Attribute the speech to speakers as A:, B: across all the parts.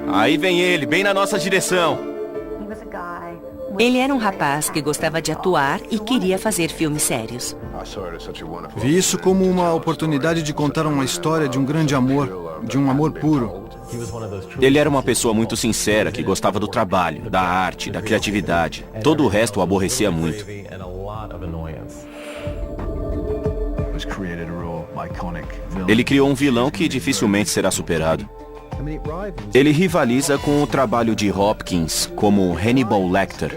A: Aí vem ele, bem na nossa direção.
B: Ele era um rapaz que gostava de atuar e queria fazer filmes sérios.
C: Vi isso como uma oportunidade de contar uma história de um grande amor, de um amor puro.
A: Ele era uma pessoa muito sincera, que gostava do trabalho, da arte, da criatividade. Todo o resto o aborrecia muito. Ele criou um vilão que dificilmente será superado. Ele rivaliza com o trabalho de Hopkins, como Hannibal Lecter.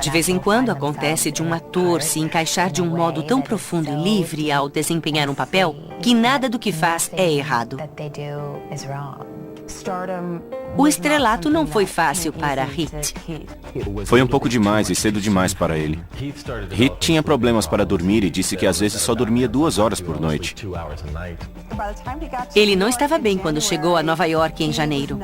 B: De vez em quando acontece de um ator se encaixar de um modo tão profundo e livre ao desempenhar um papel que nada do que faz é errado. O estrelato não foi fácil para Heath.
A: Foi um pouco demais e cedo demais para ele. Heath tinha problemas para dormir e disse que às vezes só dormia 2 horas por noite.
B: Ele não estava bem quando chegou a Nova York em janeiro.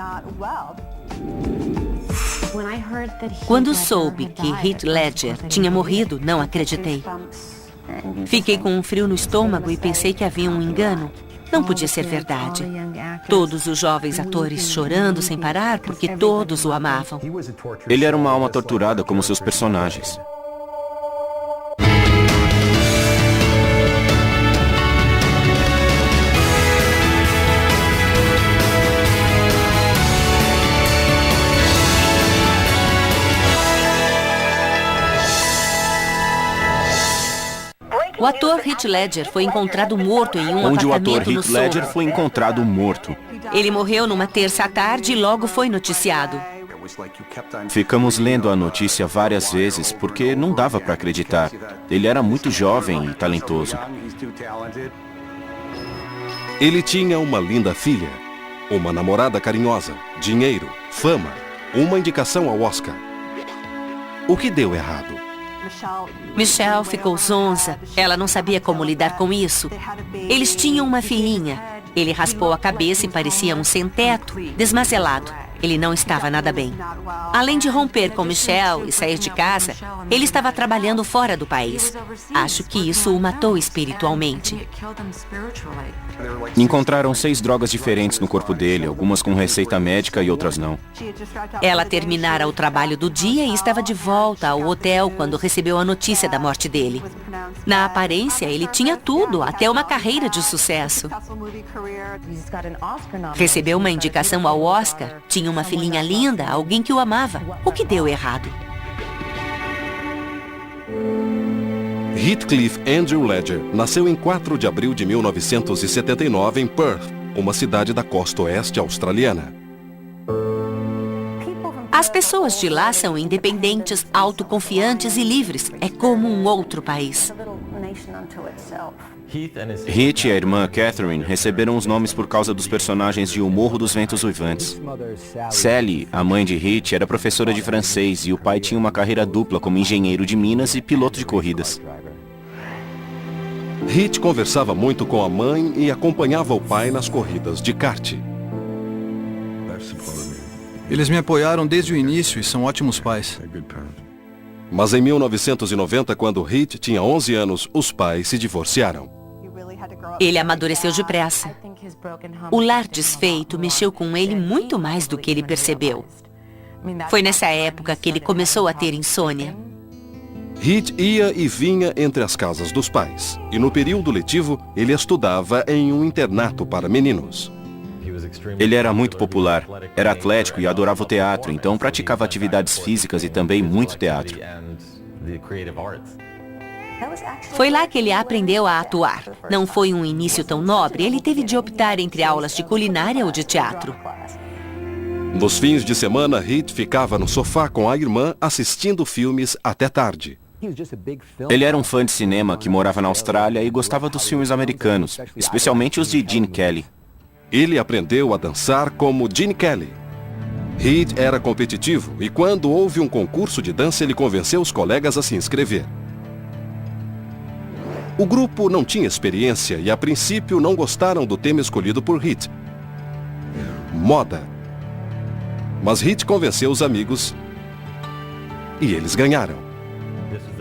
B: Quando soube que Heath Ledger tinha morrido, não acreditei. Fiquei com um frio no estômago e pensei que havia um engano. Não podia ser verdade. Todos os jovens atores chorando sem parar porque todos o amavam.
A: Ele era uma alma torturada como seus personagens.
B: O ator Heath Ledger foi encontrado morto em um
A: Onde o
B: apartamento
A: ator
B: no
A: Heath
B: Soho.
A: Ledger foi encontrado morto.
B: Ele morreu numa terça à tarde e logo foi noticiado.
A: Ficamos lendo a notícia várias vezes porque não dava para acreditar. Ele era muito jovem e talentoso.
D: Ele tinha uma linda filha, uma namorada carinhosa, dinheiro, fama, uma indicação ao Oscar. O que deu errado?
B: Michelle ficou zonza. Ela não sabia como lidar com isso. Eles tinham uma filhinha. Ele raspou a cabeça e parecia um sem-teto, desmazelado. Ele não estava nada bem. Além de romper com Michelle e sair de casa, ele estava trabalhando fora do país. Acho que isso o matou espiritualmente.
A: Encontraram 6 drogas diferentes no corpo dele, algumas com receita médica e outras não.
B: Ela terminara o trabalho do dia e estava de volta ao hotel quando recebeu a notícia da morte dele. Na aparência, ele tinha tudo, até uma carreira de sucesso. Recebeu uma indicação ao Oscar, tinha uma filhinha linda, alguém que o amava. O que deu errado?
D: Heathcliff Andrew Ledger nasceu em 4 de abril de 1979 em Perth, uma cidade da costa oeste australiana.
B: As pessoas de lá são independentes, autoconfiantes e livres. É como um outro país.
A: Heath e a irmã Catherine receberam os nomes por causa dos personagens de O Morro dos Ventos Uivantes. Sally, a mãe de Heath, era professora de francês e o pai tinha uma carreira dupla como engenheiro de minas e piloto de corridas.
D: Heath conversava muito com a mãe e acompanhava o pai nas corridas de kart.
C: Eles me apoiaram desde o início e são ótimos pais.
D: Mas em 1990, quando Heath tinha 11 anos, os pais se divorciaram.
B: Ele amadureceu depressa. O lar desfeito mexeu com ele muito mais do que ele percebeu. Foi nessa época que ele começou a ter insônia.
D: Heath ia e vinha entre as casas dos pais. E no período letivo, ele estudava em um internato para meninos.
A: Ele era muito popular, era atlético e adorava o teatro, então praticava atividades físicas e também muito teatro.
B: Foi lá que ele aprendeu a atuar. Não foi um início tão nobre, ele teve de optar entre aulas de culinária ou de teatro.
D: Nos fins de semana, Heath ficava no sofá com a irmã assistindo filmes até tarde.
A: Ele era um fã de cinema que morava na Austrália e gostava dos filmes americanos, especialmente os de Gene Kelly.
D: Ele aprendeu a dançar como Gene Kelly. Heath era competitivo e quando houve um concurso de dança, ele convenceu os colegas a se inscrever. O grupo não tinha experiência e a princípio não gostaram do tema escolhido por Heath. Moda. Mas Heath convenceu os amigos e eles ganharam.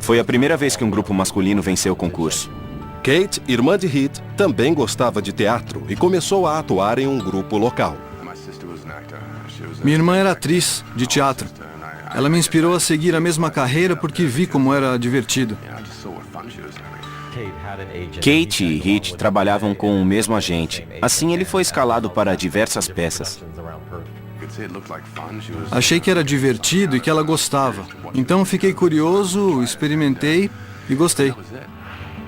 A: Foi a primeira vez que um grupo masculino venceu o concurso.
D: Kate, irmã de Heath, também gostava de teatro e começou a atuar em um grupo local.
C: Minha irmã era atriz de teatro. Ela me inspirou a seguir a mesma carreira porque vi como era divertido.
A: Kate e Hit trabalhavam com o mesmo agente. Assim, ele foi escalado para diversas peças.
C: Achei que era divertido e que ela gostava. Então fiquei curioso, experimentei e gostei.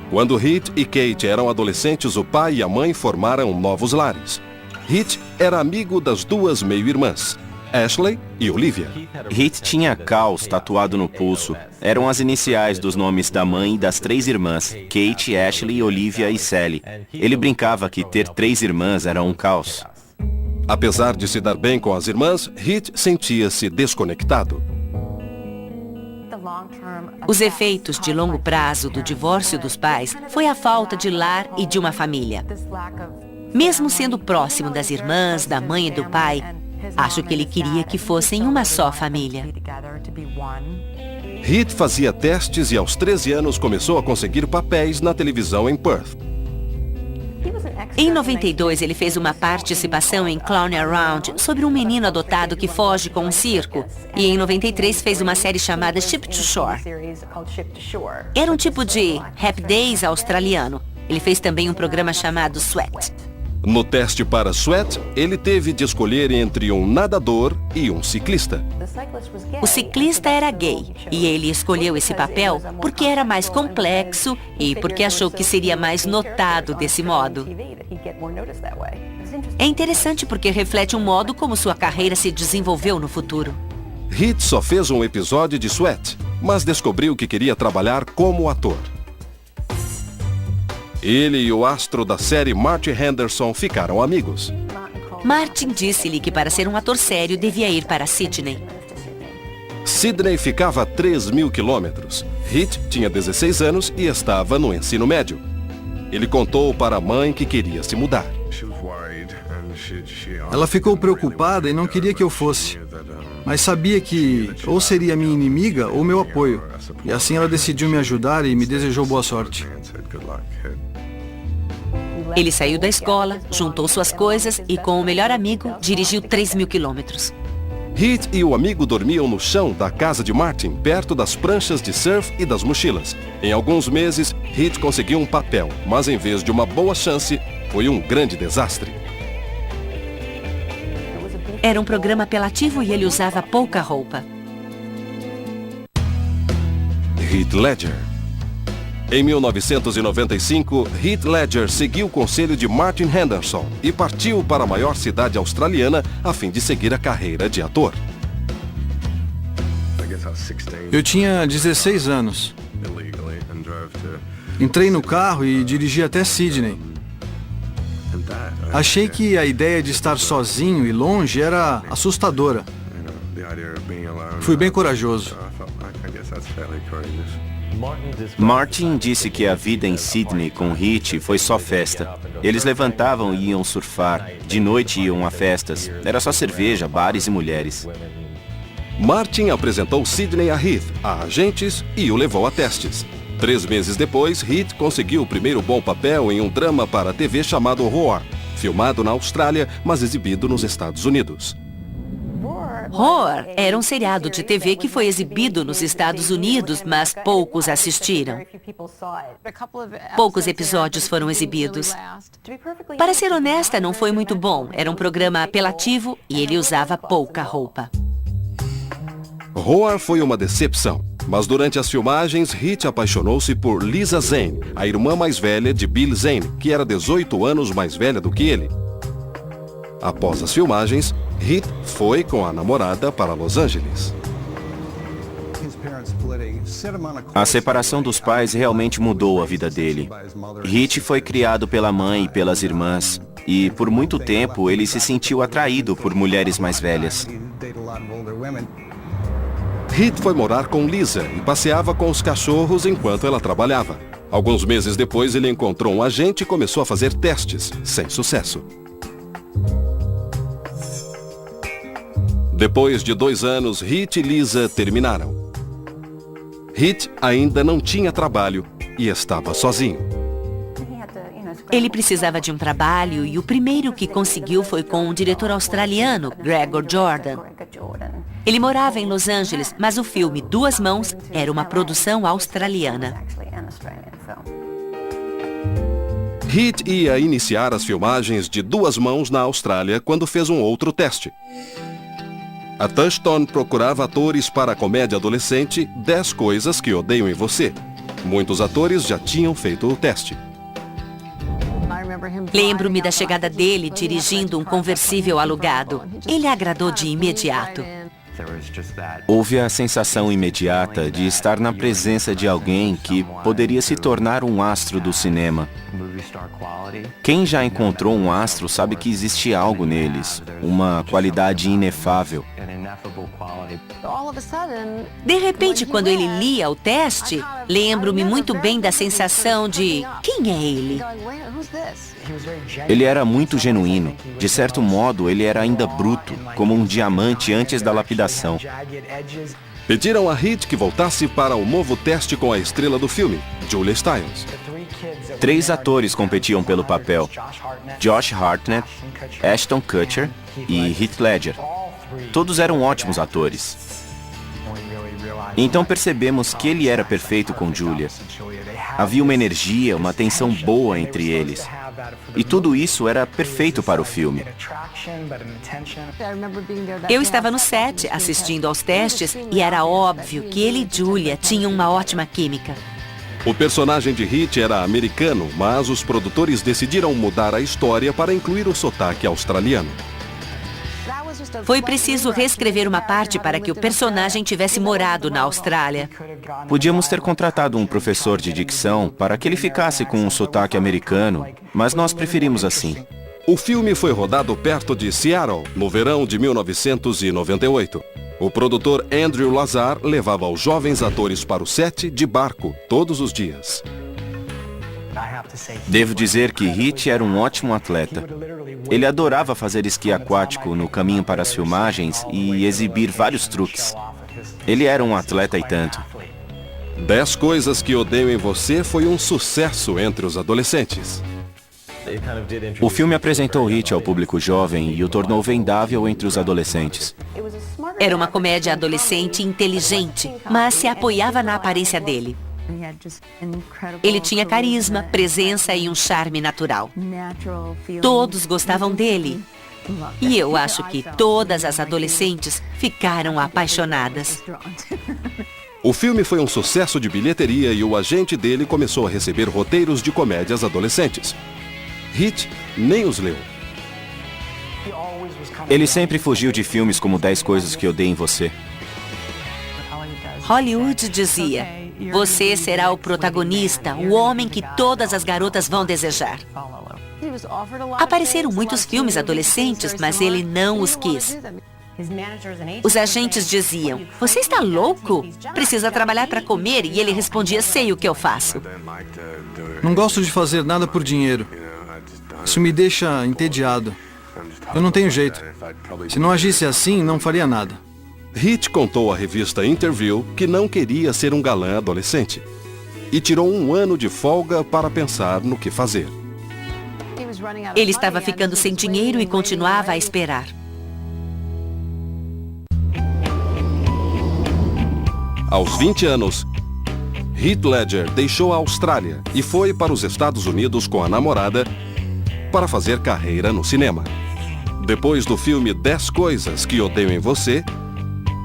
D: Quando Hit e Kate eram adolescentes, o pai e a mãe formaram novos lares. Hit era amigo das duas meio-irmãs, Ashley e Olivia.
A: Hit tinha Caos tatuado no pulso. Eram as iniciais dos nomes da mãe e das 3 irmãs, Kate, Ashley, Olivia e Sally. Ele brincava que ter 3 irmãs era um caos.
D: Apesar de se dar bem com as irmãs, Hit sentia-se desconectado.
B: Os efeitos de longo prazo do divórcio dos pais foi a falta de lar e de uma família. Mesmo sendo próximo das irmãs, da mãe e do pai, acho que ele queria que fossem uma só família.
D: Hit fazia testes e aos 13 anos começou a conseguir papéis na televisão em Perth.
B: Em 92, ele fez uma participação em Clown Around sobre um menino adotado que foge com um circo. E em 93 fez uma série chamada Ship to Shore. Era um tipo de Happy Days australiano. Ele fez também um programa chamado Sweat.
D: No teste para Sweat, ele teve de escolher entre um nadador e um ciclista.
B: O ciclista era gay e ele escolheu esse papel porque era mais complexo e porque achou que seria mais notado desse modo. É interessante porque reflete um modo como sua carreira se desenvolveu no futuro.
D: Hit só fez um episódio de Sweat, mas descobriu que queria trabalhar como ator. Ele e o astro da série Martin Henderson ficaram amigos.
B: Martin disse-lhe que para ser um ator sério devia ir para Sydney.
D: Sydney ficava a 3.000 quilômetros. Hit tinha 16 anos e estava no ensino médio. Ele contou para a mãe que queria se mudar.
C: Ela ficou preocupada e não queria que eu fosse. Mas sabia que ou seria minha inimiga ou meu apoio. E assim ela decidiu me ajudar e me desejou boa sorte.
B: Ele saiu da escola, juntou suas coisas e com o melhor amigo dirigiu 3.000 quilômetros.
D: Hit e o amigo dormiam no chão da casa de Martin, perto das pranchas de surf e das mochilas. Em alguns meses, Hit conseguiu um papel, mas em vez de uma boa chance, foi um grande desastre.
B: Era um programa apelativo e ele usava pouca roupa.
D: Heath Ledger. Em 1995, Heath Ledger seguiu o conselho de Martin Henderson e partiu para a maior cidade australiana a fim de seguir a carreira de ator.
C: Eu tinha 16 anos. Entrei no carro e dirigi até Sydney. Achei que a ideia de estar sozinho e longe era assustadora. Fui bem corajoso.
A: Martin disse que a vida em Sydney com Hit foi só festa. Eles levantavam e iam surfar, de noite iam a festas. Era só cerveja, bares e mulheres.
D: Martin apresentou Sydney a Heath, a agentes, e o levou a testes. 3 meses depois, Heath conseguiu o primeiro bom papel em um drama para a TV chamado Roar, filmado na Austrália, mas exibido nos Estados Unidos.
B: Roar era um seriado de TV que foi exibido nos Estados Unidos, mas poucos assistiram. Poucos episódios foram exibidos. Para ser honesta, não foi muito bom. Era um programa apelativo e ele usava pouca roupa.
D: Roar foi uma decepção, mas durante as filmagens, Hit apaixonou-se por Lisa Zane, a irmã mais velha de Bill Zane, que era 18 anos mais velha do que ele. Após as filmagens, Hit foi com a namorada para Los Angeles.
A: A separação dos pais realmente mudou a vida dele. Hit foi criado pela mãe e pelas irmãs, e por muito tempo ele se sentiu atraído por mulheres mais velhas.
D: Hit foi morar com Lisa e passeava com os cachorros enquanto ela trabalhava. Alguns meses depois, ele encontrou um agente e começou a fazer testes, sem sucesso. Depois de 2 anos, Hit e Lisa terminaram. Hit ainda não tinha trabalho e estava sozinho.
B: Ele precisava de um trabalho e o primeiro que conseguiu foi com um diretor australiano, Gregor Jordan. Ele morava em Los Angeles, mas o filme Duas Mãos era uma produção australiana.
D: Heath ia iniciar as filmagens de Duas Mãos na Austrália quando fez um outro teste. A Touchstone procurava atores para a comédia adolescente 10 Coisas que Odeio em Você. Muitos atores já tinham feito o teste.
B: Lembro-me da chegada dele dirigindo um conversível alugado. Ele agradou de imediato.
A: Houve a sensação imediata de estar na presença de alguém que poderia se tornar um astro do cinema. Quem já encontrou um astro sabe que existe algo neles, uma qualidade inefável.
B: De repente, quando ele lia o teste, lembro-me muito bem da sensação de quem é ele?
A: Ele era muito genuíno. De certo modo, ele era ainda bruto, como um diamante antes da lapidação.
D: Pediram a Heath que voltasse para o novo teste com a estrela do filme, Julia Stiles.
A: 3 atores competiam pelo papel: Josh Hartnett, Ashton Kutcher e Heath Ledger. Todos eram ótimos atores. Então percebemos que ele era perfeito com Julia. Havia uma energia, uma tensão boa entre eles. E tudo isso era perfeito para o filme.
B: Eu estava no set assistindo aos testes e era óbvio que ele e Julia tinham uma ótima química.
D: O personagem de Heath era americano, mas os produtores decidiram mudar a história para incluir o sotaque australiano.
B: Foi preciso reescrever uma parte para que o personagem tivesse morado na Austrália.
A: Podíamos ter contratado um professor de dicção para que ele ficasse com um sotaque americano, mas nós preferimos assim.
D: O filme foi rodado perto de Seattle, no verão de 1998. O produtor Andrew Lazar levava os jovens atores para o set de barco todos os dias.
A: Devo dizer que Heath era um ótimo atleta. Ele adorava fazer esqui aquático no caminho para as filmagens e exibir vários truques. Ele era um atleta e tanto.
D: 10 Coisas que Odeio em Você foi um sucesso entre os adolescentes.
A: O filme apresentou Heath ao público jovem e o tornou vendável entre os adolescentes.
B: Era uma comédia adolescente inteligente, mas se apoiava na aparência dele. Ele tinha carisma, presença e um charme natural. Todos gostavam dele. E eu acho que todas as adolescentes ficaram apaixonadas.
D: O filme foi um sucesso de bilheteria e o agente dele começou a receber roteiros de comédias adolescentes. Heath nem os leu.
A: Ele sempre fugiu de filmes como 10 Coisas que Odeio em Você.
B: Hollywood dizia: você será o protagonista, o homem que todas as garotas vão desejar. Apareceram muitos filmes adolescentes, mas ele não os quis. Os agentes diziam: você está louco? Precisa trabalhar para comer. E ele respondia: sei o que eu faço.
C: Não gosto de fazer nada por dinheiro. Isso me deixa entediado. Eu não tenho jeito. Se não agisse assim, não faria nada.
D: Heath contou à revista Interview que não queria ser um galã adolescente e tirou um ano de folga para pensar no que fazer.
B: Ele estava ficando sem dinheiro e continuava a esperar.
D: Aos 20 anos, Heath Ledger deixou a Austrália e foi para os Estados Unidos com a namorada para fazer carreira no cinema. Depois do filme 10 Coisas que Odeio em Você,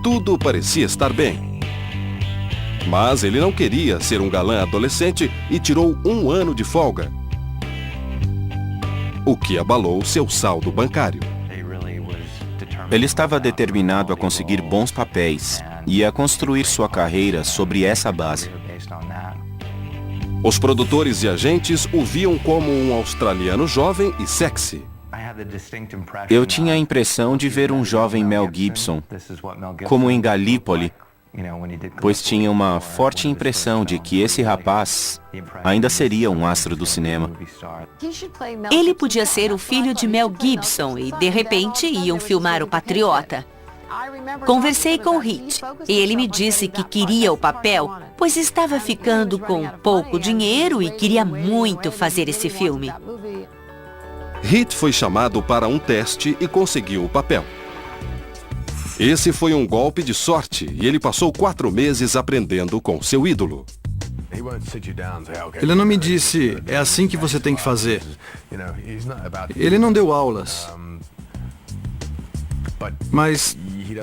D: tudo parecia estar bem. Mas ele não queria ser um galã adolescente e tirou um ano de folga, o que abalou seu saldo bancário.
A: Ele estava determinado a conseguir bons papéis e a construir sua carreira sobre essa base.
D: Os produtores e agentes o viam como um australiano jovem e sexy.
A: Eu tinha a impressão de ver um jovem Mel Gibson, como em Gallipoli, pois tinha uma forte impressão de que esse rapaz ainda seria um astro do cinema.
B: Ele podia ser o filho de Mel Gibson e, de repente, iam filmar O Patriota. Conversei com Hit e ele me disse que queria o papel, pois estava ficando com pouco dinheiro e queria muito fazer esse filme.
D: Hit foi chamado para um teste e conseguiu o papel. Esse foi um golpe de sorte e ele passou 4 meses aprendendo com seu ídolo.
C: Ele não me disse, é assim que você tem que fazer. Ele não deu aulas. Mas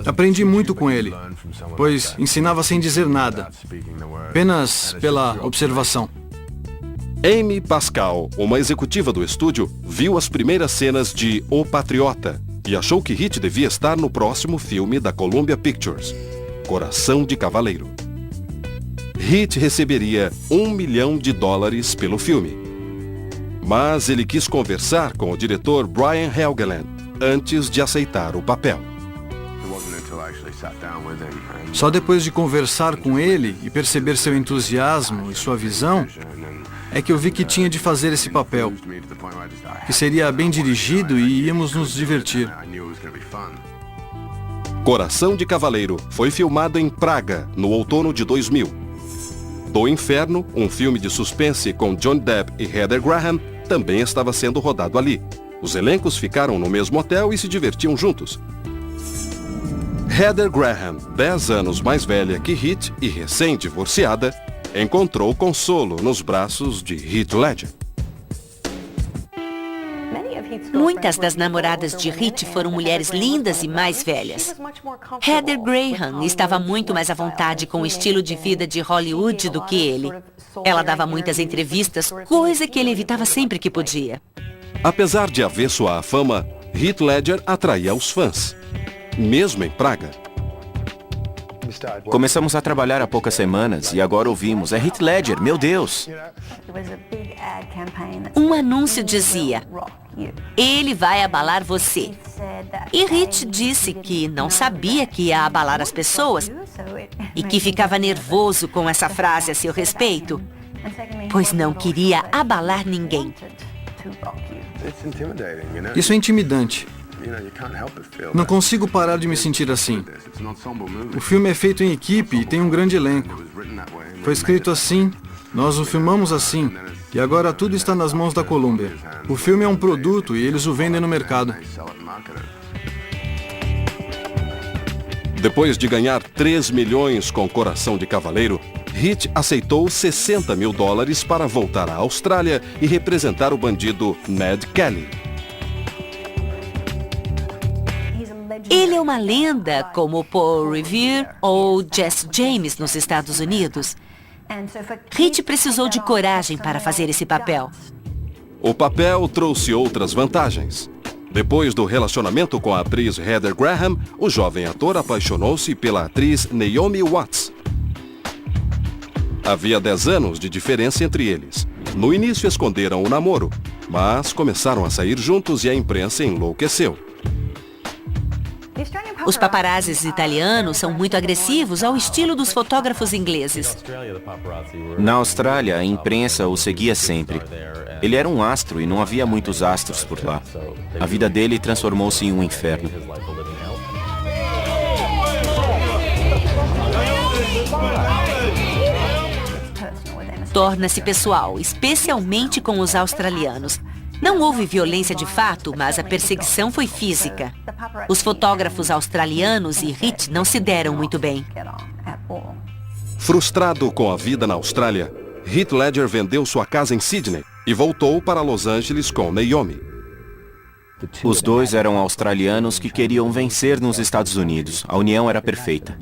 C: aprendi muito com ele, pois ensinava sem dizer nada, apenas pela observação.
D: Amy Pascal, uma executiva do estúdio, viu as primeiras cenas de O Patriota e achou que Hit devia estar no próximo filme da Columbia Pictures, Coração de Cavaleiro. Hit receberia $1 milhão pelo filme. Mas ele quis conversar com o diretor Brian Helgeland antes de aceitar o papel.
C: Só depois de conversar com ele e perceber seu entusiasmo e sua visão, é que eu vi que tinha de fazer esse papel, que seria bem dirigido e íamos nos divertir.
D: Coração de Cavaleiro foi filmado em Praga, no outono de 2000. Do Inferno, um filme de suspense com Johnny Depp e Heather Graham, também estava sendo rodado ali. Os elencos ficaram no mesmo hotel e se divertiam juntos. Heather Graham, 10 anos mais velha que Hit e recém-divorciada, encontrou consolo nos braços de Heath Ledger.
B: Muitas das namoradas de Hit foram mulheres lindas e mais velhas. Heather Graham estava muito mais à vontade com o estilo de vida de Hollywood do que ele. Ela dava muitas entrevistas, coisa que ele evitava sempre que podia.
D: Apesar de avesso à fama, Heath Ledger atraía os fãs, mesmo em Praga.
A: Começamos a trabalhar há poucas semanas e agora ouvimos, é Heath Ledger, meu Deus!
B: Um anúncio dizia, ele vai abalar você. E Hit disse que não sabia que ia abalar as pessoas e que ficava nervoso com essa frase a seu respeito, pois não queria abalar ninguém.
C: Isso é intimidante. Não consigo parar de me sentir assim. O filme é feito em equipe e tem um grande elenco. Foi escrito assim, nós o filmamos assim, e agora tudo está nas mãos da Columbia. O filme é um produto e eles o vendem no mercado.
D: Depois de ganhar 3 milhões com Coração de Cavaleiro, Hit aceitou $60 mil para voltar à Austrália e representar o bandido Ned Kelly.
B: Ele é uma lenda como Paul Revere ou Jesse James nos Estados Unidos. Hit precisou de coragem para fazer esse papel.
D: O papel trouxe outras vantagens. Depois do relacionamento com a atriz Heather Graham, o jovem ator apaixonou-se pela atriz Naomi Watts. Havia 10 anos de diferença entre eles. No início esconderam o namoro, mas começaram a sair juntos e a imprensa enlouqueceu.
B: Os paparazzis italianos são muito agressivos ao estilo dos fotógrafos ingleses.
A: Na Austrália, a imprensa o seguia sempre. Ele era um astro e não havia muitos astros por lá. A vida dele transformou-se em um inferno.
B: Torna-se pessoal, especialmente com os australianos. Não houve violência de fato, mas a perseguição foi física. Os fotógrafos australianos e Hit não se deram muito bem.
D: Frustrado com a vida na Austrália, Heath Ledger vendeu sua casa em Sydney e voltou para Los Angeles com Naomi.
A: Os dois eram australianos que queriam vencer nos Estados Unidos. A união era perfeita.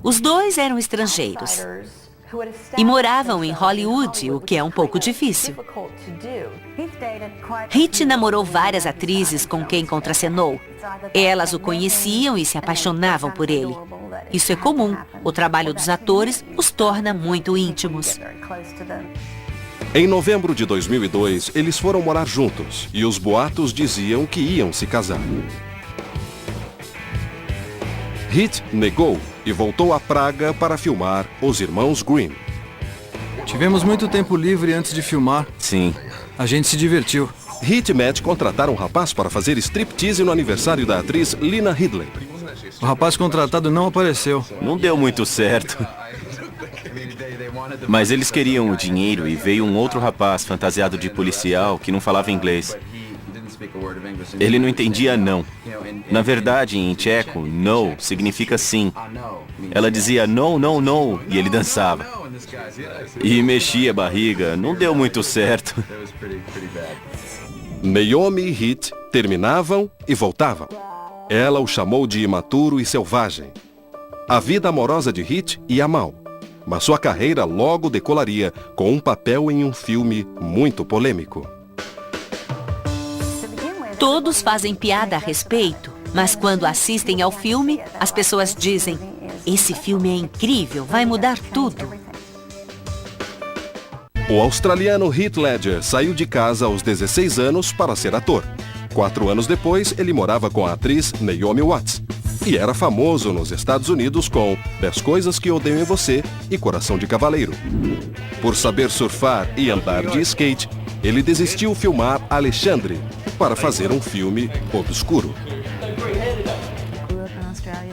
B: Os dois eram estrangeiros e moravam em Hollywood, o que é um pouco difícil. Hit namorou várias atrizes com quem contracenou. Elas o conheciam e se apaixonavam por ele. Isso é comum. O trabalho dos atores os torna muito íntimos.
D: Em novembro de 2002, eles foram morar juntos e os boatos diziam que iam se casar. Hit negou e voltou a Praga para filmar Os Irmãos Grimm.
C: Tivemos muito tempo livre antes de filmar.
A: Sim.
C: A gente se divertiu.
D: Hit e Matt contrataram um rapaz para fazer striptease no aniversário da atriz Lina Headey.
C: O rapaz contratado não apareceu.
A: Não deu muito certo. Mas eles queriam o dinheiro e veio um outro rapaz fantasiado de policial que não falava inglês. Ele não entendia não. Na verdade, em tcheco, no significa sim. Ela dizia no, no, no e ele dançava. E mexia a barriga. Não deu muito certo.
D: Naomi e Hit terminavam e voltavam. Ela o chamou de imaturo e selvagem. A vida amorosa de Hit ia mal, mas sua carreira logo decolaria com um papel em um filme muito polêmico.
B: Todos fazem piada a respeito, mas quando assistem ao filme, as pessoas dizem: esse filme é incrível, vai mudar tudo.
D: O australiano Heath Ledger saiu de casa aos 16 anos para ser ator. 4 anos depois, ele morava com a atriz Naomi Watts e era famoso nos Estados Unidos com 10 Coisas que Odeio em Você e Coração de Cavaleiro. Por saber surfar e andar de skate, ele desistiu de filmar Alexandre para fazer um filme obscuro.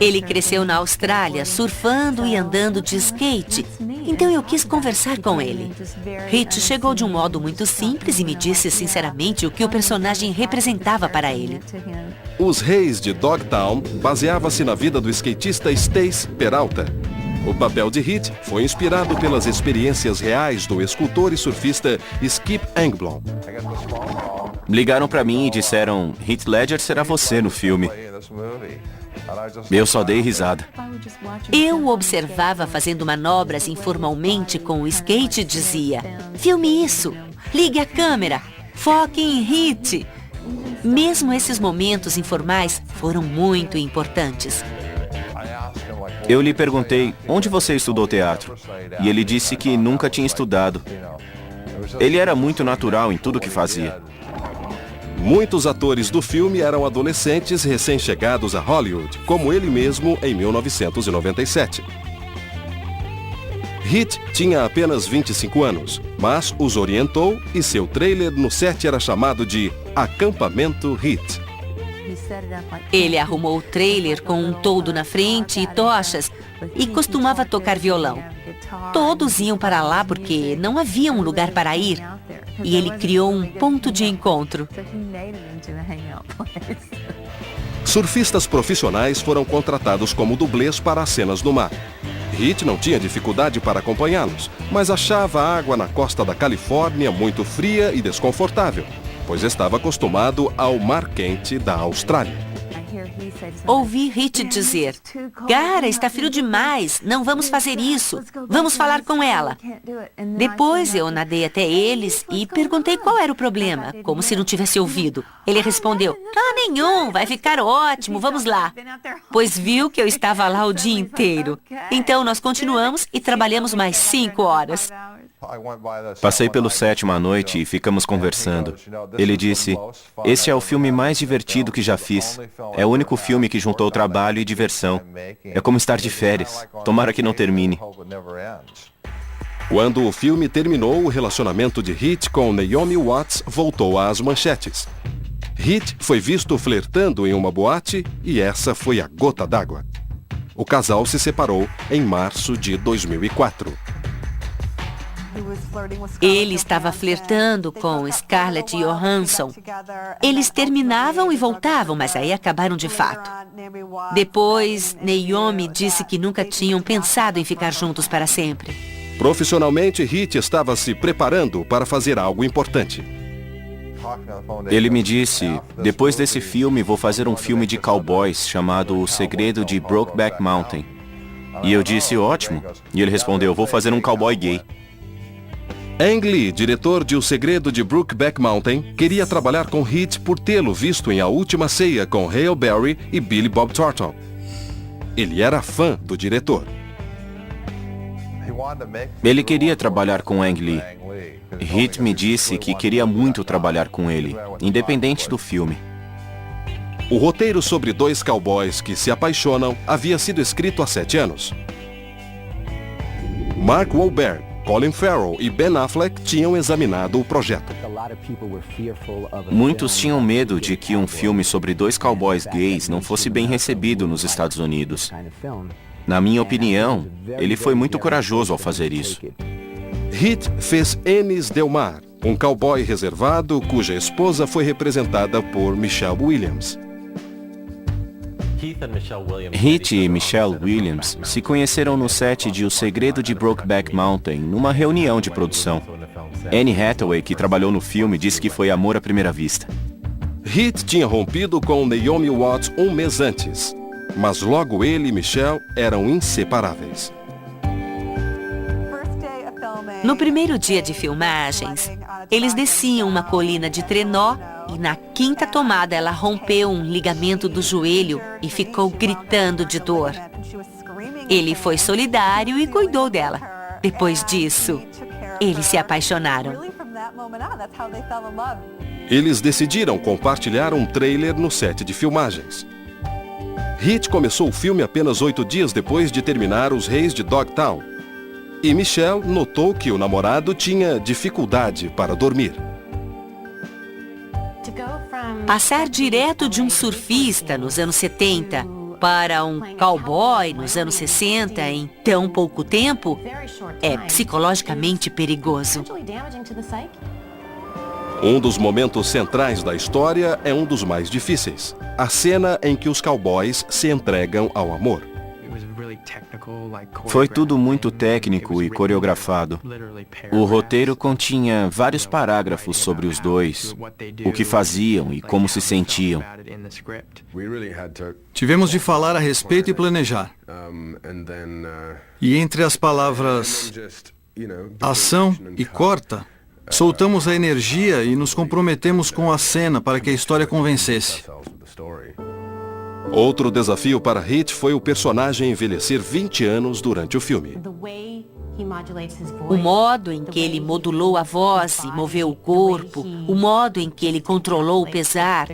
B: Ele cresceu na Austrália, surfando e andando de skate. Então eu quis conversar com ele. Hit chegou de um modo muito simples e me disse sinceramente o que o personagem representava para ele.
D: Os Reis de Dogtown baseava-se na vida do skatista Stace Peralta. O papel de Hit foi inspirado pelas experiências reais do escultor e surfista Skip Engblom.
A: Ligaram pra mim e disseram: Heath Ledger será você no filme. Eu só dei risada.
B: Eu o observava fazendo manobras informalmente com o skate e dizia: filme isso, ligue a câmera, foque em Hit. Mesmo esses momentos informais foram muito importantes.
A: Eu lhe perguntei: onde você estudou teatro? E ele disse que nunca tinha estudado. Ele era muito natural em tudo que fazia.
D: Muitos atores do filme eram adolescentes recém-chegados a Hollywood, como ele mesmo em 1997. Hit tinha apenas 25 anos, mas os orientou e seu trailer no set era chamado de Acampamento Hit.
B: Ele arrumou o trailer com um toldo na frente e tochas e costumava tocar violão. Todos iam para lá porque não havia um lugar para ir. E ele criou um ponto de encontro.
D: Surfistas profissionais foram contratados como dublês para as cenas no mar. Hit não tinha dificuldade para acompanhá-los, mas achava a água na costa da Califórnia muito fria e desconfortável, pois estava acostumado ao mar quente da Austrália.
B: Ouvi Hit dizer: cara, está frio demais, não vamos fazer isso, vamos falar com ela. Depois eu nadei até eles e perguntei qual era o problema, como se não tivesse ouvido. Ele respondeu: nenhum, vai ficar ótimo, vamos lá. Pois viu que eu estava lá o dia inteiro. Então nós continuamos e trabalhamos mais 5 horas.
A: Passei pelo sétimo à noite e ficamos conversando. Ele disse: esse é o filme mais divertido que já fiz. É o único filme que juntou trabalho e diversão. É como estar de férias. Tomara que não termine.
D: Quando o filme terminou, o relacionamento de Hit com Naomi Watts voltou às manchetes. Hit foi visto flertando em uma boate e essa foi a gota d'água. O casal se separou em março de 2004.
B: Ele estava flertando com Scarlett Johansson. Eles terminavam e voltavam, mas aí acabaram de fato. Depois, Naomi disse que nunca tinham pensado em ficar juntos para sempre.
D: Profissionalmente, Hit estava se preparando para fazer algo importante.
A: Ele me disse: depois desse filme vou fazer um filme de cowboys chamado O Segredo de Brokeback Mountain. E eu disse: ótimo. E ele respondeu: vou fazer um cowboy gay.
D: Ang Lee, diretor de O Segredo de Brokeback Mountain, queria trabalhar com Hit por tê-lo visto em A Última Ceia com Halle Berry e Billy Bob Thornton. Ele era fã do diretor.
A: Ele queria trabalhar com Ang Lee. Hit me disse que queria muito trabalhar com ele, independente do filme.
D: O roteiro sobre 2 cowboys que se apaixonam havia sido escrito há 7 anos. Mark Wahlberg, Colin Farrell e Ben Affleck tinham examinado o projeto.
A: Muitos tinham medo de que um filme sobre dois cowboys gays não fosse bem recebido nos Estados Unidos. Na minha opinião, ele foi muito corajoso ao fazer isso.
D: Heath fez Ennis Del Mar, um cowboy reservado cuja esposa foi representada por Michelle Williams.
A: Heath e Michelle Williams se conheceram no set de O Segredo de Brokeback Mountain, numa reunião de produção. Anne Hathaway, que trabalhou no filme, disse que foi amor à primeira vista.
D: Heath tinha rompido com Naomi Watts um mês antes, mas logo ele e Michelle eram inseparáveis.
B: No primeiro dia de filmagens, eles desciam uma colina de trenó e na quinta tomada ela rompeu um ligamento do joelho e ficou gritando de dor. Ele foi solidário e cuidou dela. Depois disso, eles se apaixonaram.
D: Eles decidiram compartilhar um trailer no set de filmagens. Heath começou o filme apenas 8 dias depois de terminar Os Reis de Dogtown. E Michelle notou que o namorado tinha dificuldade para dormir.
B: Passar direto de um surfista nos anos 70 para um cowboy nos anos 60 em tão pouco tempo é psicologicamente perigoso.
D: Um dos momentos centrais da história é um dos mais difíceis. A cena em que os cowboys se entregam ao amor.
A: Foi tudo muito técnico e coreografado. O roteiro continha vários parágrafos sobre os dois, o que faziam e como se sentiam.
C: Tivemos de falar a respeito e planejar. E entre as palavras ação e corta, soltamos a energia e nos comprometemos com a cena para que a história convencesse.
D: Outro desafio para Heath foi o personagem envelhecer 20 anos durante o filme.
B: O modo em que ele modulou a voz e moveu o corpo, o modo em que ele controlou o pesar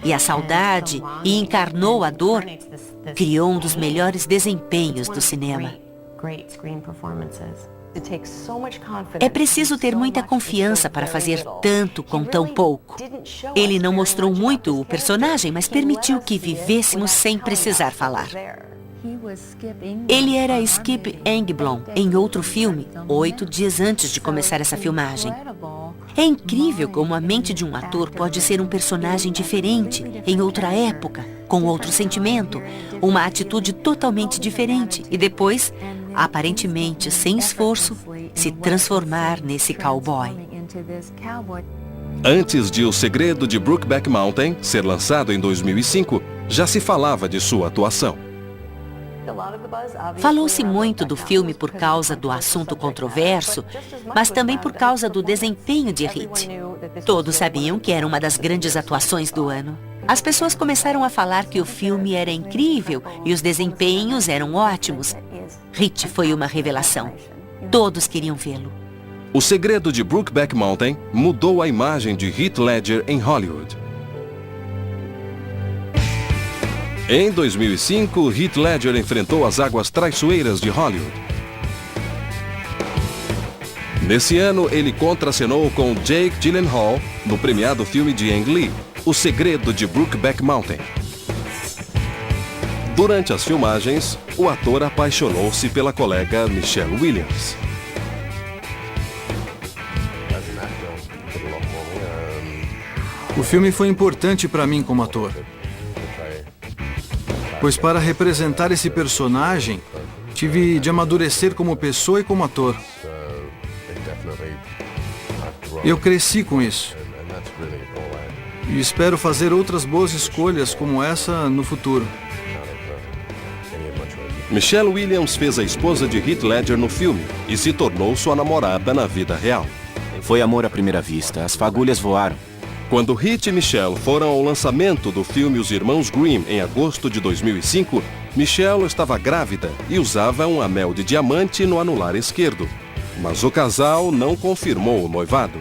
B: e a saudade e encarnou a dor, criou um dos melhores desempenhos do cinema. É preciso ter muita confiança para fazer tanto com tão pouco. Ele não mostrou muito o personagem, mas permitiu que vivêssemos sem precisar falar. Ele era Skip Engblom em outro filme, 8 dias antes de começar essa filmagem. É incrível como a mente de um ator pode ser um personagem diferente, em outra época, com outro sentimento, uma atitude totalmente diferente, e depois, aparentemente sem esforço, se transformar nesse cowboy.
D: Antes de O Segredo de Brokeback Mountain ser lançado em 2005, já se falava de sua atuação.
B: Falou-se muito do filme por causa do assunto controverso, mas também por causa do desempenho de Heath. Todos sabiam que era uma das grandes atuações do ano. As pessoas começaram a falar que o filme era incrível e os desempenhos eram ótimos. Heath foi uma revelação. Todos queriam vê-lo.
D: O Segredo de Brokeback Mountain mudou a imagem de Heath Ledger em Hollywood. Em 2005, Heath Ledger enfrentou as águas traiçoeiras de Hollywood. Nesse ano, ele contracenou com Jake Gyllenhaal no premiado filme de Ang Lee, O Segredo de Brokeback Mountain. Durante as filmagens, o ator apaixonou-se pela colega Michelle Williams.
C: O filme foi importante para mim como ator. Pois para representar esse personagem, tive de amadurecer como pessoa e como ator. Eu cresci com isso. E espero fazer outras boas escolhas como essa no futuro.
D: Michelle Williams fez a esposa de Heath Ledger no filme e se tornou sua namorada na vida real.
A: Foi amor à primeira vista. As fagulhas voaram.
D: Quando Heath e Michelle foram ao lançamento do filme Os Irmãos Grimm em agosto de 2005, Michelle estava grávida e usava um anel de diamante no anular esquerdo. Mas o casal não confirmou o noivado.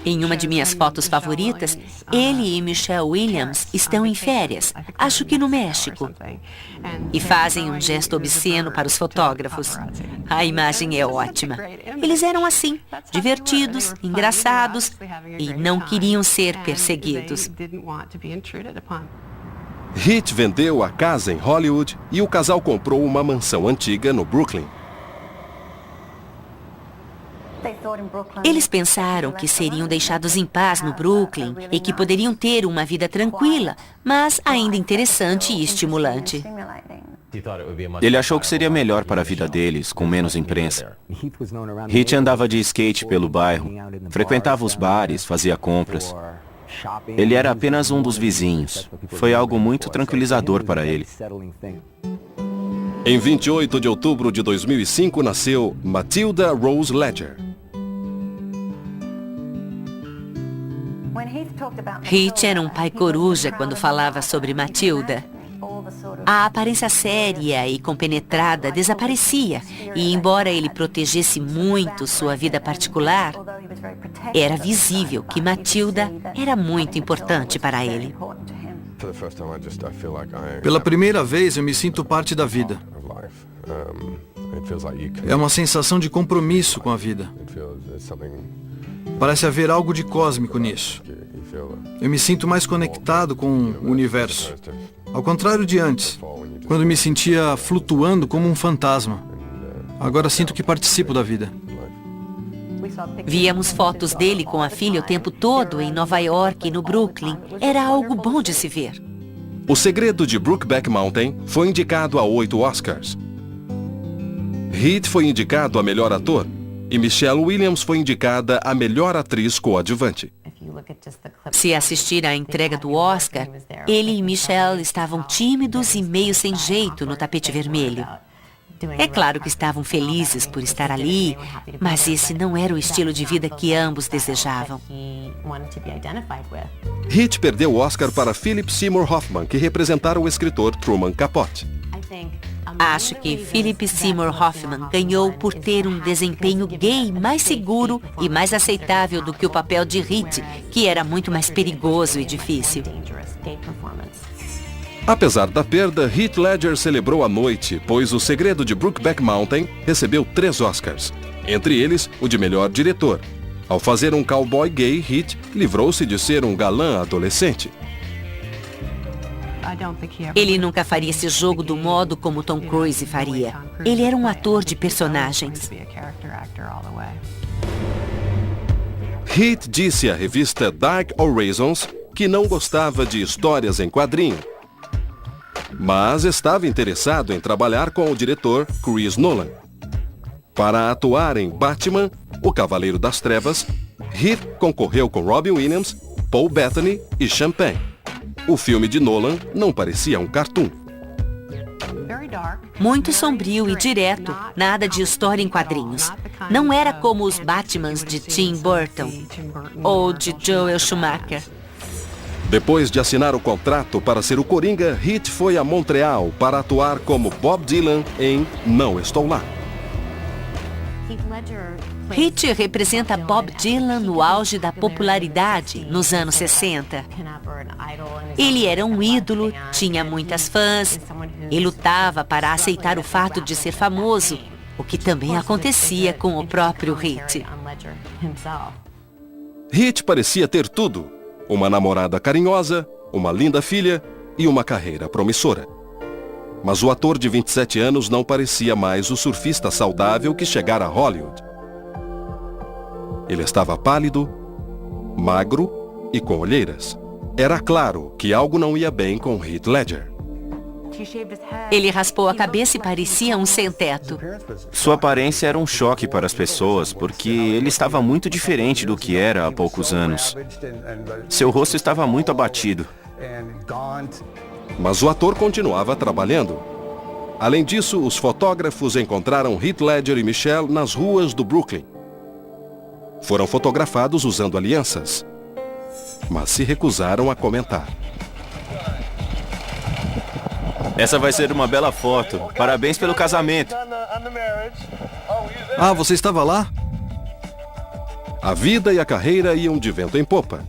B: Em uma de minhas fotos favoritas, ele e Michelle Williams estão em férias, acho que no México, e fazem um gesto obsceno para os fotógrafos. A imagem é ótima. Eles eram assim, divertidos, engraçados e não queriam ser perseguidos.
D: Heath vendeu a casa em Hollywood e o casal comprou uma mansão antiga no Brooklyn.
B: Eles pensaram que seriam deixados em paz no Brooklyn e que poderiam ter uma vida tranquila, mas ainda interessante e estimulante.
A: Ele achou que seria melhor para a vida deles, com menos imprensa. Heath andava de skate pelo bairro, frequentava os bares, fazia compras. Ele era apenas um dos vizinhos. Foi algo muito tranquilizador para ele.
D: Em 28 de outubro de 2005 nasceu Matilda Rose Ledger.
B: Heath era um pai coruja quando falava sobre Matilda. A aparência séria e compenetrada desaparecia, e embora ele protegesse muito sua vida particular, era visível que Matilda era muito importante para ele.
C: Pela primeira vez, eu me sinto parte da vida. É uma sensação de compromisso com a vida. Parece haver algo de cósmico nisso. Eu me sinto mais conectado com o universo. Ao contrário de antes, quando me sentia flutuando como um fantasma. Agora sinto que participo da vida.
B: Víamos fotos dele com a filha o tempo todo em Nova York e no Brooklyn. Era algo bom de se ver.
D: O Segredo de Brokeback Mountain foi indicado a 8 Oscars. Heath foi indicado a melhor ator e Michelle Williams foi indicada a melhor atriz coadjuvante.
B: Se assistir à entrega do Oscar, ele e Michelle estavam tímidos e meio sem jeito no tapete vermelho. É claro que estavam felizes por estar ali, mas esse não era o estilo de vida que ambos desejavam.
D: Heath perdeu o Oscar para Philip Seymour Hoffman, que representara o escritor Truman Capote.
B: Acho que Philip Seymour Hoffman ganhou por ter um desempenho gay mais seguro e mais aceitável do que o papel de Heath, que era muito mais perigoso e difícil.
D: Apesar da perda, Heath Ledger celebrou a noite, pois O Segredo de Brokeback Mountain recebeu 3 Oscars, entre eles o de melhor diretor. Ao fazer um cowboy gay, Heath livrou-se de ser um galã adolescente.
B: Ele nunca faria esse jogo do modo como Tom Cruise faria. Ele era um ator de personagens.
D: Heath disse à revista Dark Horizons que não gostava de histórias em quadrinho, mas estava interessado em trabalhar com o diretor Chris Nolan. Para atuar em Batman, o Cavaleiro das Trevas, Heath concorreu com Robin Williams, Paul Bettany e Champagne. O filme de Nolan não parecia um cartoon.
B: Muito sombrio e direto, nada de história em quadrinhos. Não era como os Batmans de Tim Burton ou de Joel Schumacher.
D: Depois de assinar o contrato para ser o Coringa, Heath foi a Montreal para atuar como Bob Dylan em Não Estou Lá.
B: Heath representa Bob Dylan no auge da popularidade nos anos 60. Ele era um ídolo, tinha muitas fãs e lutava para aceitar o fato de ser famoso, o que também acontecia com o próprio Heath.
D: Heath parecia ter tudo: uma namorada carinhosa, uma linda filha e uma carreira promissora. Mas o ator de 27 anos não parecia mais o surfista saudável que chegara a Hollywood. Ele estava pálido, magro e com olheiras. Era claro que algo não ia bem com Heath Ledger.
B: Ele raspou a cabeça e parecia um sem-teto.
A: Sua aparência era um choque para as pessoas, porque ele estava muito diferente do que era há poucos anos. Seu rosto estava muito abatido.
D: Mas o ator continuava trabalhando. Além disso, os fotógrafos encontraram Heath Ledger e Michelle nas ruas do Brooklyn. Foram fotografados usando alianças, mas se recusaram a comentar.
A: Essa vai ser uma bela foto. Parabéns pelo casamento.
C: Ah, você estava lá?
D: A vida e a carreira iam de vento em popa.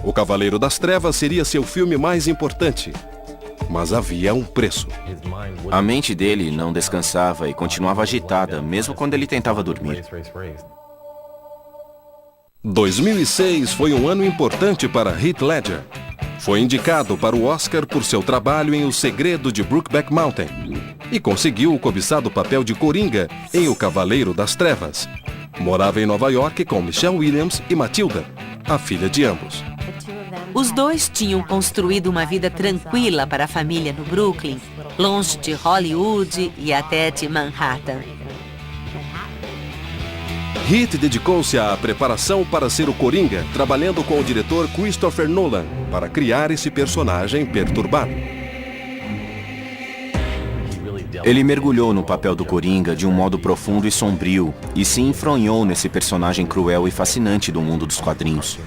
D: O Cavaleiro das Trevas seria seu filme mais importante. Mas havia um preço.
A: A mente dele não descansava e continuava agitada, mesmo quando ele tentava dormir.
D: 2006 foi um ano importante para Heath Ledger. Foi indicado para o Oscar por seu trabalho em O Segredo de Brokeback Mountain e conseguiu o cobiçado papel de Coringa em O Cavaleiro das Trevas. Morava em Nova York com Michelle Williams e Matilda, a filha de ambos.
B: Os dois tinham construído uma vida tranquila para a família no Brooklyn, longe de Hollywood e até de Manhattan.
D: Heath dedicou-se à preparação para ser o Coringa, trabalhando com o diretor Christopher Nolan para criar esse personagem perturbado.
A: Ele mergulhou no papel do Coringa de um modo profundo e sombrio e se enfronhou nesse personagem cruel e fascinante do mundo dos quadrinhos.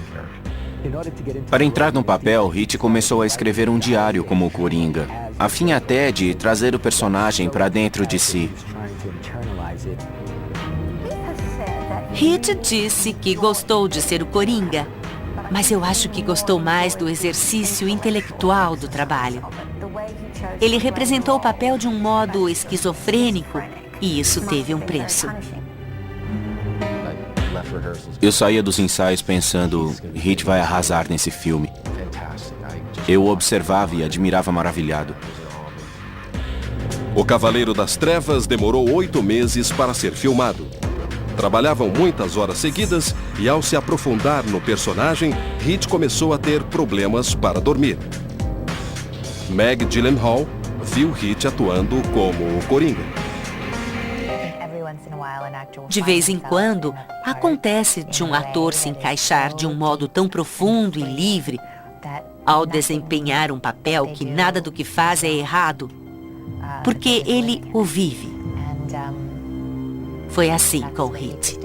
A: Para entrar no papel, Heath começou a escrever um diário como o Coringa, a fim até de trazer o personagem para dentro de si.
B: Heath disse que gostou de ser o Coringa, mas eu acho que gostou mais do exercício intelectual do trabalho. Ele representou o papel de um modo esquizofrênico e isso teve um preço.
A: Eu saía dos ensaios pensando, Heath vai arrasar nesse filme. Eu o observava e admirava maravilhado.
D: O Cavaleiro das Trevas demorou 8 meses para ser filmado. Trabalhavam muitas horas seguidas e, ao se aprofundar no personagem, Heath começou a ter problemas para dormir. Meg Gyllenhaal viu Heath atuando como o Coringa.
B: De vez em quando, acontece de um ator se encaixar de um modo tão profundo e livre ao desempenhar um papel que nada do que faz é errado, porque ele o vive. Foi assim com Heath.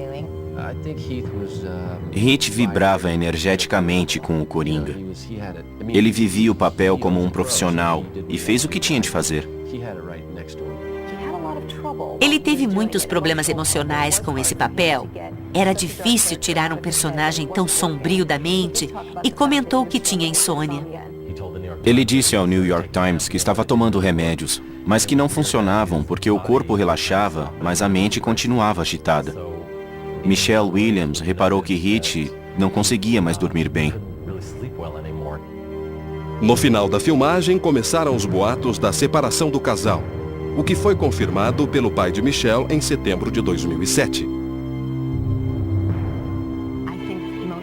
A: Heath vibrava energeticamente com o Coringa. Ele vivia o papel como um profissional e fez o que tinha de fazer.
B: Ele teve muitos problemas emocionais com esse papel. Era difícil tirar um personagem tão sombrio da mente e comentou que tinha insônia.
A: Ele disse ao New York Times que estava tomando remédios, mas que não funcionavam porque o corpo relaxava, mas a mente continuava agitada. Michelle Williams reparou que Heath não conseguia mais dormir bem.
D: No final da filmagem, começaram os boatos da separação do casal, o que foi confirmado pelo pai de Michelle em setembro de 2007.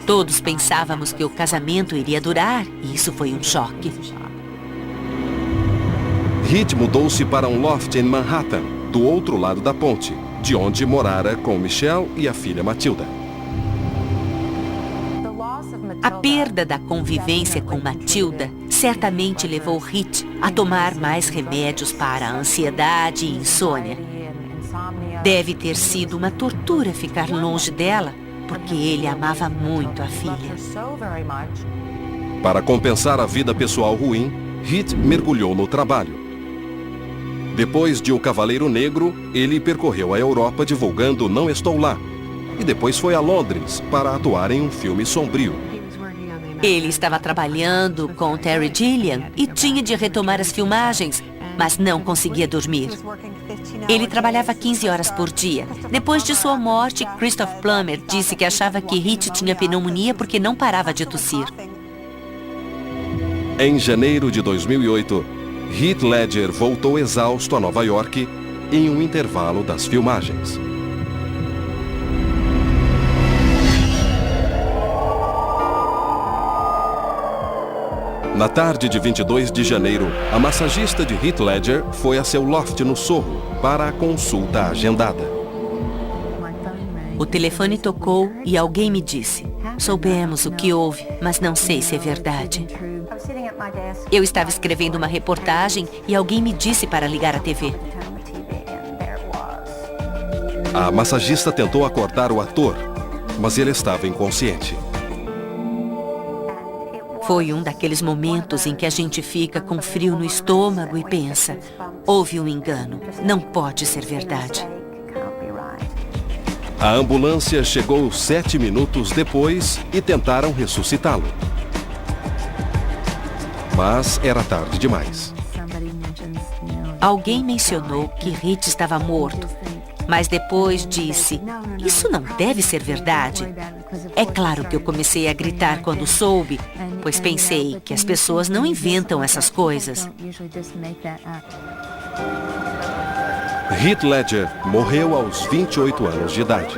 B: Todos pensávamos que o casamento iria durar e isso foi um choque.
D: Heath mudou-se para um loft em Manhattan, do outro lado da ponte, de onde morara com Michelle e a filha Matilda.
B: A perda da convivência com Matilda certamente levou Heath a tomar mais remédios para a ansiedade e insônia. Deve ter sido uma tortura ficar longe dela, porque ele amava muito a filha.
D: Para compensar a vida pessoal ruim, Heath mergulhou no trabalho. Depois de O Cavaleiro Negro, ele percorreu a Europa divulgando Não Estou Lá, e depois foi a Londres para atuar em um filme sombrio.
B: Ele estava trabalhando com Terry Gilliam e tinha de retomar as filmagens, mas não conseguia dormir. Ele trabalhava 15 horas por dia. Depois de sua morte, Christopher Plummer disse que achava que Heath tinha pneumonia porque não parava de tossir.
D: Em janeiro de 2008, Heath Ledger voltou exausto a Nova York em um intervalo das filmagens. Na tarde de 22 de janeiro, a massagista de Heath Ledger foi a seu loft no Sorro para a consulta agendada.
B: O telefone tocou e alguém me disse: "Soubemos o que houve, mas não sei se é verdade." Eu estava escrevendo uma reportagem e alguém me disse para ligar a TV.
D: A massagista tentou acordar o ator, mas ele estava inconsciente.
B: Foi um daqueles momentos em que a gente fica com frio no estômago e pensa: houve um engano, não pode ser verdade.
D: A ambulância chegou 7 minutos depois e tentaram ressuscitá-lo. Mas era tarde demais.
B: Alguém mencionou que Hit estava morto, mas depois disse, isso não deve ser verdade. É claro que eu comecei a gritar quando soube, pois pensei que as pessoas não inventam essas coisas.
D: Heath Ledger morreu aos 28 anos de idade.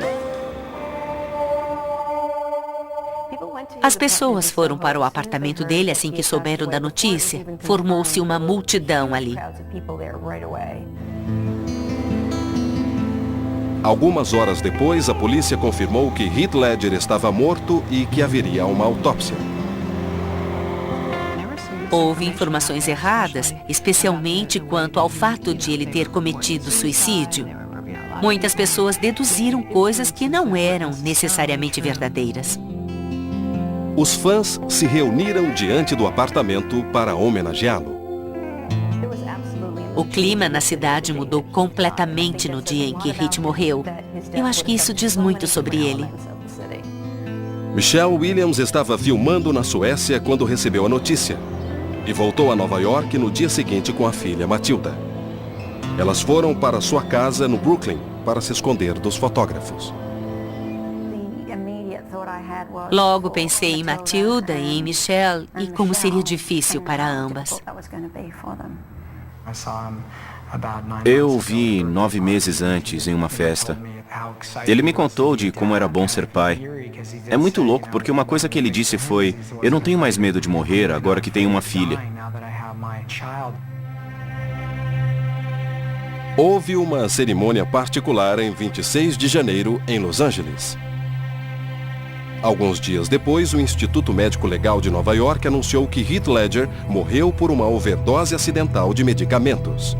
B: As pessoas foram para o apartamento dele assim que souberam da notícia. Formou-se uma multidão ali.
D: Algumas horas depois, a polícia confirmou que Heath Ledger estava morto e que haveria uma autópsia.
B: Houve informações erradas, especialmente quanto ao fato de ele ter cometido suicídio. Muitas pessoas deduziram coisas que não eram necessariamente verdadeiras.
D: Os fãs se reuniram diante do apartamento para homenageá-lo.
B: O clima na cidade mudou completamente no dia em que Hit morreu. Eu acho que isso diz muito sobre ele.
D: Michelle Williams estava filmando na Suécia quando recebeu a notícia e voltou a Nova York no dia seguinte com a filha Matilda. Elas foram para sua casa no Brooklyn para se esconder dos fotógrafos.
B: Logo pensei em Matilda e em Michelle e como seria difícil para ambas.
A: Eu o vi 9 meses antes em uma festa. Ele me contou de como era bom ser pai. É muito louco porque uma coisa que ele disse foi: eu não tenho mais medo de morrer agora que tenho uma filha.
D: Houve uma cerimônia particular em 26 de janeiro em Los Angeles. Alguns dias depois, o Instituto Médico Legal de Nova York anunciou que Heath Ledger morreu por uma overdose acidental de medicamentos.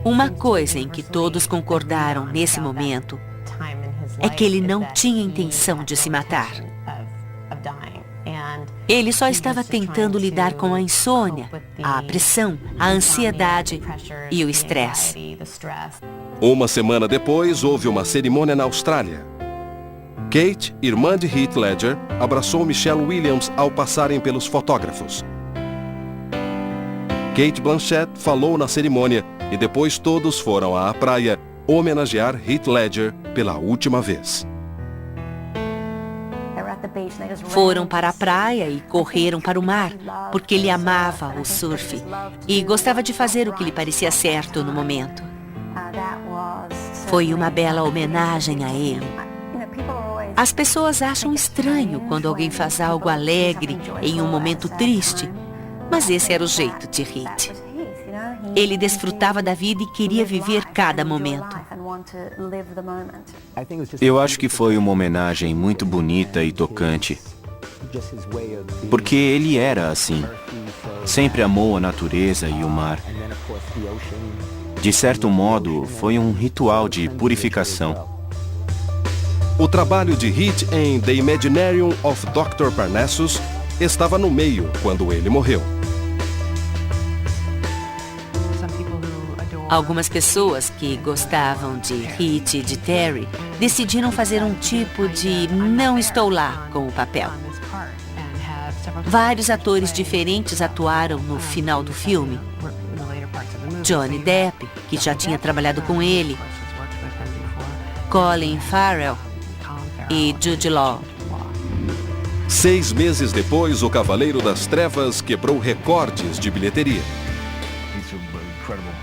B: Uma coisa em que todos concordaram nesse momento é que ele não tinha intenção de se matar. Ele só estava tentando lidar com a insônia, a pressão, a ansiedade e o estresse.
D: Uma semana depois, houve uma cerimônia na Austrália. Kate, irmã de Heath Ledger, abraçou Michelle Williams ao passarem pelos fotógrafos. Cate Blanchett falou na cerimônia e depois todos foram à praia homenagear Heath Ledger pela última vez.
B: Foram para a praia e correram para o mar, porque ele amava o surf e gostava de fazer o que lhe parecia certo no momento. Foi uma bela homenagem a ele. As pessoas acham estranho quando alguém faz algo alegre em um momento triste, mas esse era o jeito de Heath. Ele desfrutava da vida e queria viver cada momento.
A: Eu acho que foi uma homenagem muito bonita e tocante. Porque ele era assim. Sempre amou a natureza e o mar. De certo modo, foi um ritual de purificação.
D: O trabalho de Heath em The Imaginarium of Dr. Parnassus estava no meio quando ele morreu.
B: Algumas pessoas que gostavam de Heath e de Terry decidiram fazer um tipo de não estou lá com o papel. Vários atores diferentes atuaram no final do filme. Johnny Depp, que já tinha trabalhado com ele, Colin Farrell e Jude Law.
D: 6 meses depois, o Cavaleiro das Trevas quebrou recordes de bilheteria.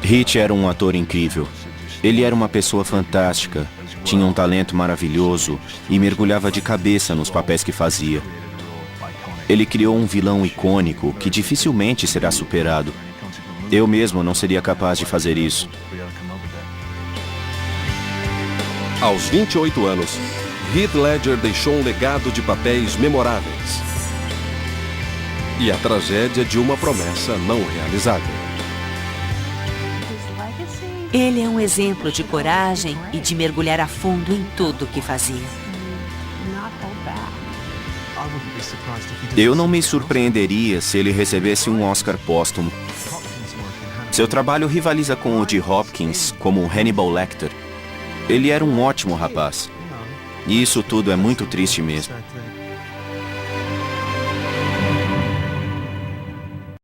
A: Heath era um ator incrível. Ele era uma pessoa fantástica, tinha um talento maravilhoso e mergulhava de cabeça nos papéis que fazia. Ele criou um vilão icônico que dificilmente será superado. Eu mesmo não seria capaz de fazer isso.
D: Aos 28 anos, Heath Ledger deixou um legado de papéis memoráveis e a tragédia de uma promessa não realizada.
B: Ele é um exemplo de coragem e de mergulhar a fundo em tudo que fazia.
A: Eu não me surpreenderia se ele recebesse um Oscar póstumo. Seu trabalho rivaliza com o de Hopkins como Hannibal Lecter. Ele era um ótimo rapaz. E isso tudo é muito triste mesmo.